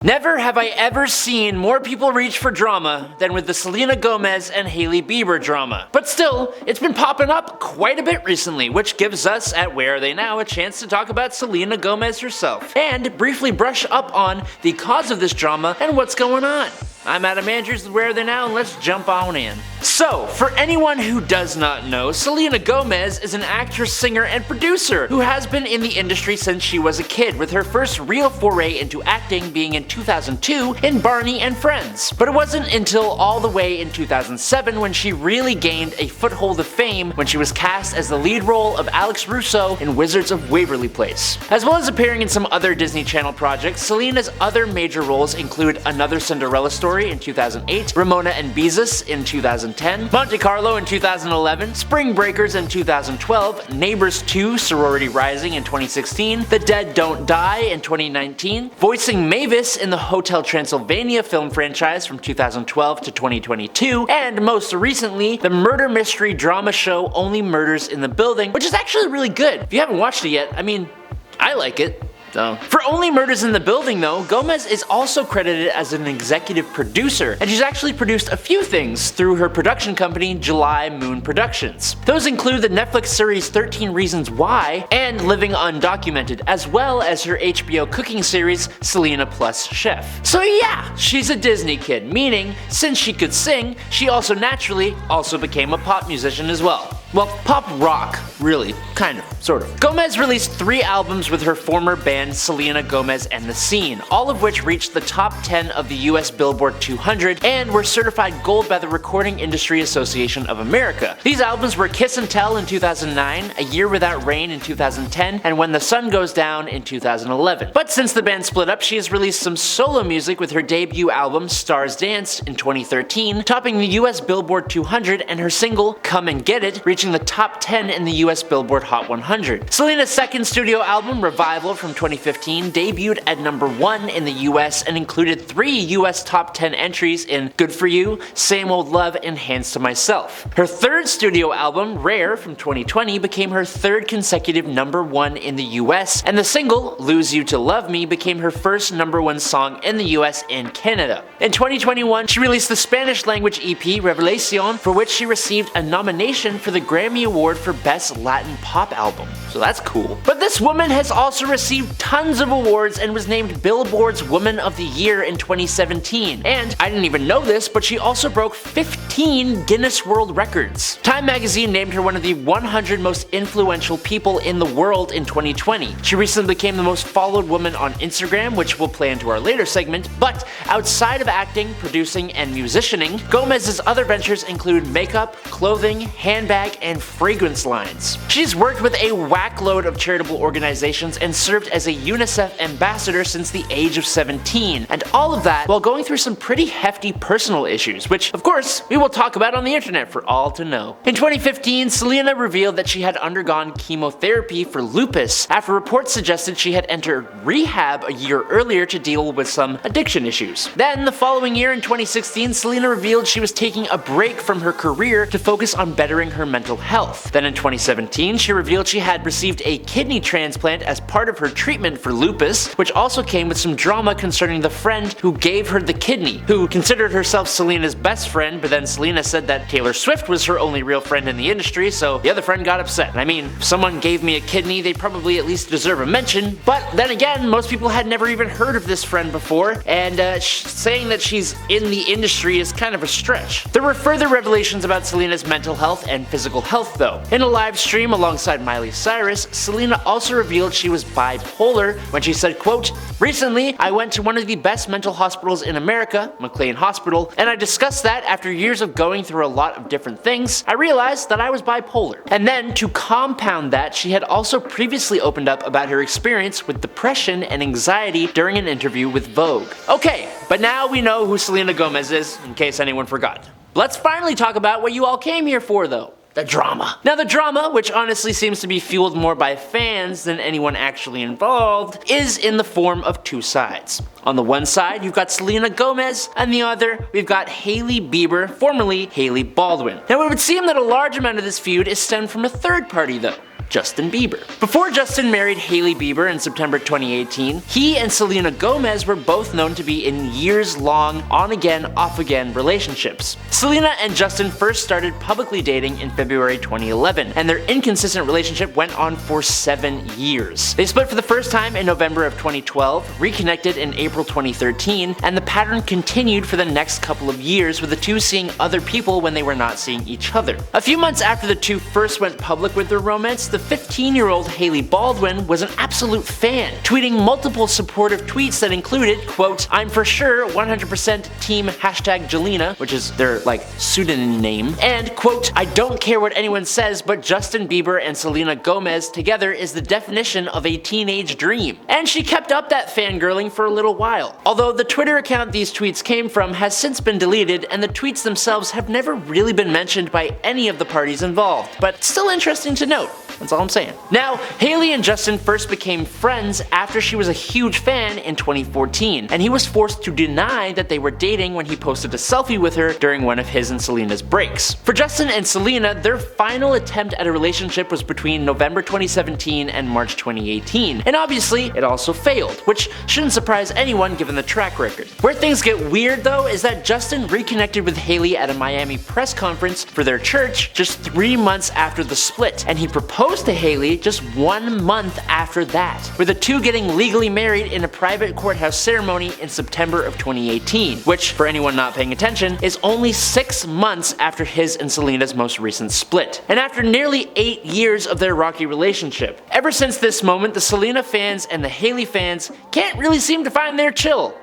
Never have I ever seen more people reach for drama than with the Selena Gomez and Hailey Bieber drama. But still, it's been popping up quite a bit recently, which gives us at Where Are They Now a chance to talk about Selena Gomez herself, and briefly brush up on the cause of this drama and what's going on. I'm Adam Andrews with Where Are They Now, and let's jump on in. So, for anyone who does not know, Selena Gomez is an actress, singer, and producer who has been in the industry since she was a kid, with her first real foray into acting being in 2002 in Barney and Friends. But it wasn't until all the way in 2007 when she really gained a foothold of fame when she was cast as the lead role of Alex Russo in Wizards of Waverly Place. As well as appearing in some other Disney Channel projects, Selena's other major roles include Another Cinderella Story in 2008, Ramona and Beezus in 2010, Monte Carlo in 2011, Spring Breakers in 2012, Neighbors 2 Sorority Rising in 2016, The Dead Don't Die in 2019, voicing Mavis in the Hotel Transylvania film franchise from 2012 to 2022, and most recently, the murder mystery drama show Only Murders in the Building, which is actually really good. If you haven't watched it yet, I like it. For Only Murders in the Building though, Gomez is also credited as an executive producer, and she's actually produced a few things through her production company July Moon Productions. Those include the Netflix series 13 Reasons Why and Living Undocumented, as well as her HBO cooking series Selena Plus Chef. So yeah, she's a Disney kid, meaning since she could sing, she also naturally became a pop musician as well. Well, pop rock, really, kind of, sort of. Gomez released 3 albums with her former band Selena Gomez and the Scene, all of which reached the top 10 of the US Billboard 200 and were certified gold by the Recording Industry Association of America. These albums were Kiss and Tell in 2009, A Year Without Rain in 2010, and When the Sun Goes Down in 2011. But since the band split up, she has released some solo music with her debut album Stars Danced in 2013, topping the US Billboard 200, and her single Come and Get It reaching the top 10 in the US Billboard Hot 100. Selena's second studio album, Revival from 2015, debuted at number 1 in the US and included 3 US top 10 entries in Good For You, Same Old Love, and Hands to Myself. Her third studio album, Rare from 2020, became her third consecutive number 1 in the US, and the single, Lose You to Love Me, became her first number 1 song in the US and Canada. In 2021, she released the Spanish language EP, Revelación, for which she received a nomination for the Grammy Award for Best Latin Pop Album, so that's cool. But this woman has also received tons of awards and was named Billboard's Woman of the Year in 2017. And I didn't even know this, but she also broke 15 Guinness World Records. Time magazine named her one of the 100 most influential people in the world in 2020. She recently became the most followed woman on Instagram, which we'll play into our later segment, but outside of acting, producing, and musicianing, Gomez's other ventures include makeup, clothing, handbag, and fragrance lines. She's worked with a whack-load of charitable organizations and served as a UNICEF ambassador since the age of 17, and all of that while going through some pretty hefty personal issues, which, of course, we will talk about on the internet for all to know. In 2015, Selena revealed that she had undergone chemotherapy for lupus after reports suggested she had entered rehab a year earlier to deal with some addiction issues. Then, the following year in 2016, Selena revealed she was taking a break from her career to focus on bettering her mental health. Then in 2017, she revealed she had received a kidney transplant as part of her treatment for lupus, which also came with some drama concerning the friend who gave her the kidney, who considered herself Selena's best friend, but then Selena said that Taylor Swift was her only real friend in the industry, so the other friend got upset. I mean, if someone gave me a kidney, they probably at least deserve a mention, but then again, most people had never even heard of this friend before, and saying that she's in the industry is kind of a stretch. There were further revelations about Selena's mental health and physical health though. In a live stream alongside Miley Cyrus, Selena also revealed she was bipolar when she said, quote, "Recently, I went to one of the best mental hospitals in America, McLean Hospital, and I discussed that after years of going through a lot of different things, I realized that I was bipolar." And then, to compound that, she had also previously opened up about her experience with depression and anxiety during an interview with Vogue. Okay, but now we know who Selena Gomez is, in case anyone forgot. Let's finally talk about what you all came here for though. The drama. Now the drama, which honestly seems to be fueled more by fans than anyone actually involved, is in the form of 2 sides. On the one side, you've got Selena Gomez, and the other, we've got Hailey Bieber, formerly Hailey Baldwin. Now it would seem that a large amount of this feud is stemmed from a third party though. Justin Bieber. Before Justin married Hailey Bieber in September 2018, he and Selena Gomez were both known to be in years-long, on-again, off-again relationships. Selena and Justin first started publicly dating in February 2011, and their inconsistent relationship went on for 7 years. They split for the first time in November of 2012, reconnected in April 2013, and the pattern continued for the next couple of years, with the two seeing other people when they were not seeing each other. A few months after the two first went public with their romance, the 15-year-old Hailey Baldwin was an absolute fan, tweeting multiple supportive tweets that included, quote, "I'm for sure 100% team #Jelena," which is their pseudonym name, and quote, "I don't care what anyone says, but Justin Bieber and Selena Gomez together is the definition of a teenage dream." And she kept up that fangirling for a little while. Although the Twitter account these tweets came from has since been deleted, and the tweets themselves have never really been mentioned by any of the parties involved, but still interesting to note. That's all I'm saying. Now, Hailey and Justin first became friends after she was a huge fan in 2014, and he was forced to deny that they were dating when he posted a selfie with her during one of his and Selena's breaks. For Justin and Selena, their final attempt at a relationship was between November 2017 and March 2018, and obviously it also failed, which shouldn't surprise anyone given the track record. Where things get weird though is that Justin reconnected with Hailey at a Miami press conference for their church just 3 months after the split, and he proposed to Hailey just 1 month after that, with the two getting legally married in a private courthouse ceremony in September of 2018, which, for anyone not paying attention, is only 6 months after his and Selena's most recent split, and after nearly 8 years of their rocky relationship. Ever since this moment, the Selena fans and the Hailey fans can't really seem to find their chill.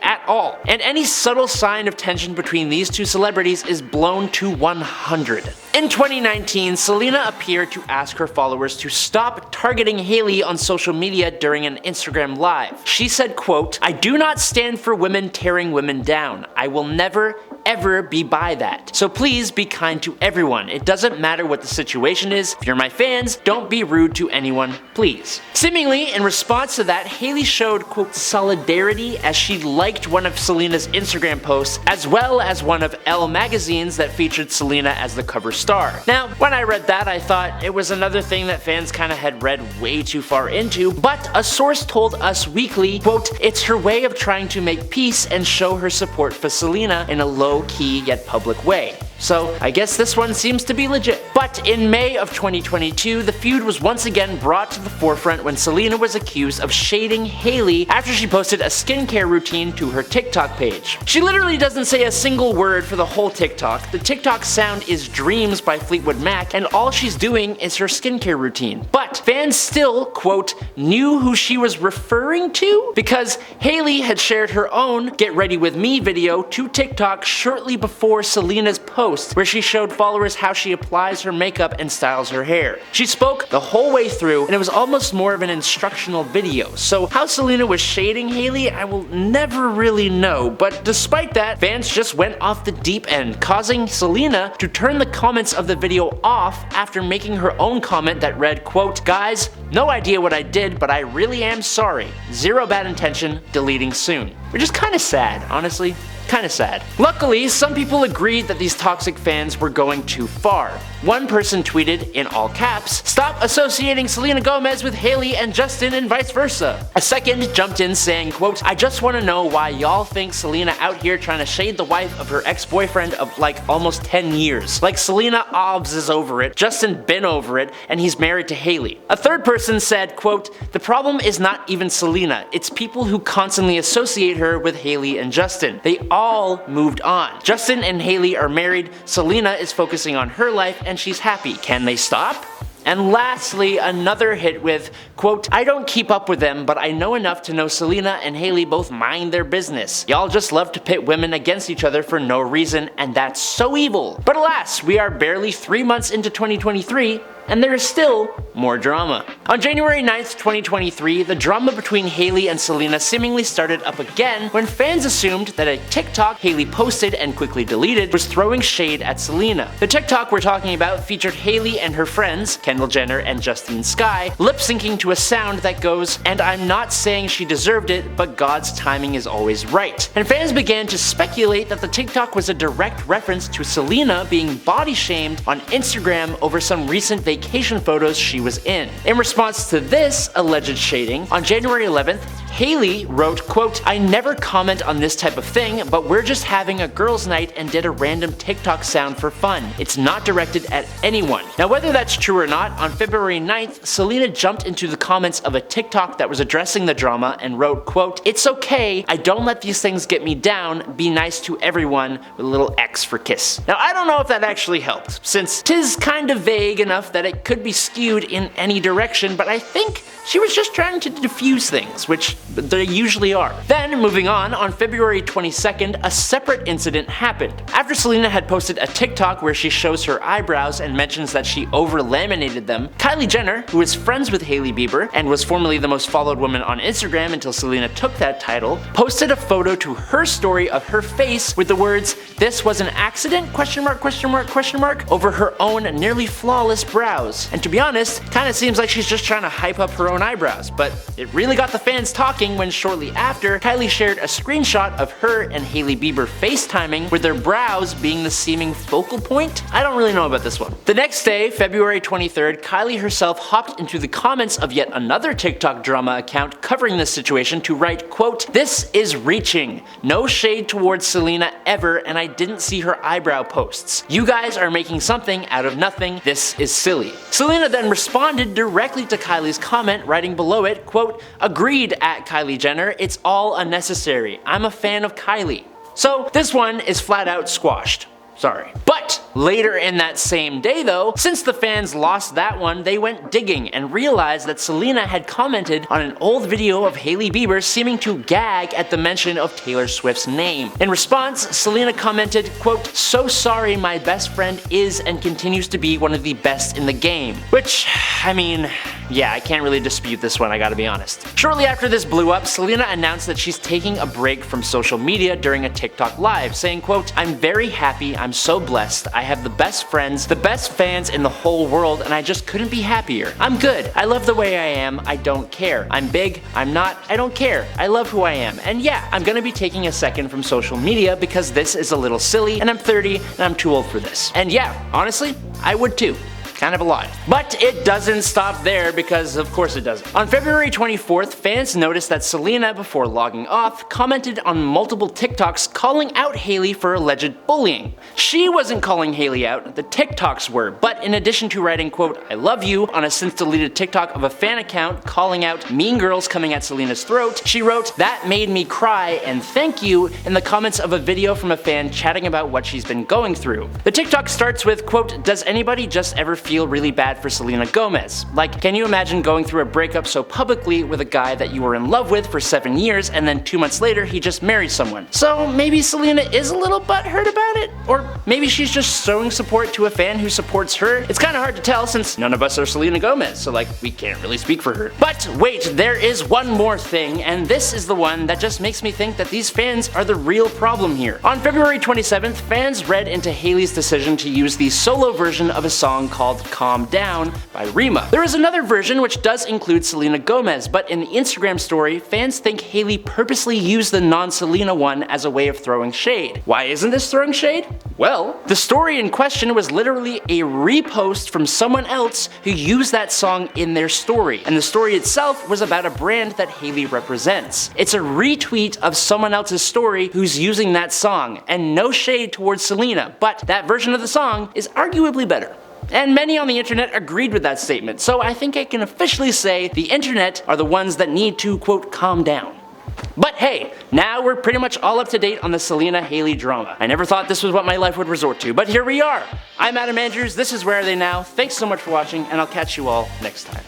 At all. And any subtle sign of tension between these two celebrities is blown to 100. In 2019, Selena appeared to ask her followers to stop targeting Hailey on social media during an Instagram live. She said, quote, "I do not stand for women tearing women down. I will never, ever be by that. So please be kind to everyone. It doesn't matter what the situation is. If you're my fans, don't be rude to anyone, please." Seemingly, in response to that, Hailey showed, quote, solidarity as she liked one of Selena's Instagram posts, as well as one of Elle magazine's that featured Selena as the cover star. Now, when I read that, I thought it was another thing that fans kinda had read way too far into, but a source told Us Weekly, quote, "It's her way of trying to make peace and show her support for Selena in a low-key yet public way." So I guess this one seems to be legit. But in May of 2022, the feud was once again brought to the forefront when Selena was accused of shading Hailey after she posted a skincare routine to her TikTok page. She literally doesn't say a single word for the whole TikTok. The TikTok sound is Dreams by Fleetwood Mac, and all she's doing is her skincare routine. But fans still, quote, knew who she was referring to, because Hailey had shared her own Get Ready With Me video to TikTok shortly before Selena's post, where she showed followers how she applies her makeup and styles her hair. She spoke the whole way through, and it was almost more of an instructional video. So how Selena was shading Hailey, I will never really know, but despite that, fans just went off the deep end, causing Selena to turn the comments of the video off after making her own comment that read, quote, "Guys, no idea what I did, but I really am sorry. Zero bad intention, deleting soon." Which is kinda sad, honestly. Kinda sad. Luckily, some people agreed that these toxic fans were going too far. One person tweeted, in all caps, "Stop associating Selena Gomez with Hailey and Justin and vice versa." A second jumped in saying, quote, "I just wanna know why y'all think Selena out here trying to shade the wife of her ex-boyfriend of almost 10 years. Like Selena obvs is over it, Justin been over it, and he's married to Hailey." A third person said, quote, "The problem is not even Selena, it's people who constantly associate her with Hailey and Justin. They all moved on. Justin and Hailey are married, Selena is focusing on her life and she's happy. Can they stop?" And lastly, another hit with, quote, "I don't keep up with them, but I know enough to know Selena and Hailey both mind their business. Y'all just love to pit women against each other for no reason, and that's so evil." But alas, we are barely 3 months into 2023, and there is still more drama. On January 9th, 2023, the drama between Hailey and Selena seemingly started up again when fans assumed that a TikTok Hailey posted and quickly deleted was throwing shade at Selena. The TikTok we're talking about featured Hailey and her friends, Kendall Jenner and Justine Skye, lip-syncing to a sound that goes, "And I'm not saying she deserved it, but God's timing is always right." And fans began to speculate that the TikTok was a direct reference to Selena being body-shamed on Instagram over some recent vacation vacation photos she was in. In response to this alleged shading, on January 11th, Hailey wrote, quote, "I never comment on this type of thing, but we're just having a girls' night and did a random TikTok sound for fun. It's not directed at anyone." Now, whether that's true or not, on February 9th, Selena jumped into the comments of a TikTok that was addressing the drama and wrote, quote, "It's okay, I don't let these things get me down, be nice to everyone," with a little X for kiss. Now, I don't know if that actually helped, since 'tis kind of vague enough that it could be skewed in any direction, but I think she was just trying to diffuse things, which they usually are. Then, moving on February 22nd, a separate incident happened. After Selena had posted a TikTok where she shows her eyebrows and mentions that she over-laminated them, Kylie Jenner, who is friends with Hailey Bieber and was formerly the most followed woman on Instagram until Selena took that title, posted a photo to her story of her face with the words, "This was an accident?" over her own nearly flawless brows. And to be honest, kinda seems like she's just trying to hype up her own eyebrows, but it really got the fans talking when shortly after, Kylie shared a screenshot of her and Hailey Bieber FaceTiming with their brows being the seeming focal point. I don't really know about this one. The next day, February 23rd, Kylie herself hopped into the comments of yet another TikTok drama account covering this situation to write, quote, "This is reaching. No shade towards Selena ever, and I didn't see her eyebrow posts. You guys are making something out of nothing. This is silly." Selena then responded directly to Kylie's comment, writing below it, quote, "Agreed at Kylie Jenner, it's all unnecessary. I'm a fan of Kylie." So this one is flat out squashed. Sorry. But later in that same day though, since the fans lost that one, they went digging and realized that Selena had commented on an old video of Hailey Bieber seeming to gag at the mention of Taylor Swift's name. In response, Selena commented, quote, "So sorry, my best friend is and continues to be one of the best in the game." Which, I mean, yeah, I can't really dispute this one, I gotta be honest. Shortly after this blew up, Selena announced that she's taking a break from social media during a TikTok live, saying, quote, "I'm very happy, I'm so blessed, I have the best friends, the best fans in the whole world, and I just couldn't be happier. I'm good, I love the way I am, I don't care. I'm big, I'm not, I don't care. I love who I am. And yeah, I'm gonna be taking a second from social media because this is a little silly, and I'm 30, and I'm too old for this." And yeah, honestly, I would too. Kind of a lot. But it doesn't stop there, because of course it doesn't. On February 24th, fans noticed that Selena, before logging off, commented on multiple TikToks calling out Hailey for alleged bullying. She wasn't calling Hailey out, the TikToks were, but in addition to writing, quote, "I love you," on a since deleted TikTok of a fan account calling out mean girls coming at Selena's throat, she wrote, "That made me cry and thank you," in the comments of a video from a fan chatting about what she's been going through. The TikTok starts with, quote, "Does anybody just ever feel really bad for Selena Gomez? Like, can you imagine going through a breakup so publicly with a guy that you were in love with for 7 years and then 2 months later he just married someone?" So maybe Selena is a little butthurt about it? Or maybe she's just showing support to a fan who supports her? It's kinda hard to tell since none of us are Selena Gomez, so like, we can't really speak for her. But wait, there is one more thing, and this is the one that just makes me think that these fans are the real problem here. On February 27th, fans read into Hailey's decision to use the solo version of a song called Calm Down by Rima. There is another version which does include Selena Gomez, but in the Instagram story, fans think Hailey purposely used the non-Selena one as a way of throwing shade. Why isn't this throwing shade? Well, the story in question was literally a repost from someone else who used that song in their story, and the story itself was about a brand that Hailey represents. It's a retweet of someone else's story who's using that song, and no shade towards Selena, but that version of the song is arguably better. And many on the internet agreed with that statement, so I think I can officially say the internet are the ones that need to, quote, calm down. But hey, now we're pretty much all up to date on the Selena Hailey drama. I never thought this was what my life would resort to, but here we are. I'm Adam Andrews, this is Where Are They Now? Thanks so much for watching, and I'll catch you all next time.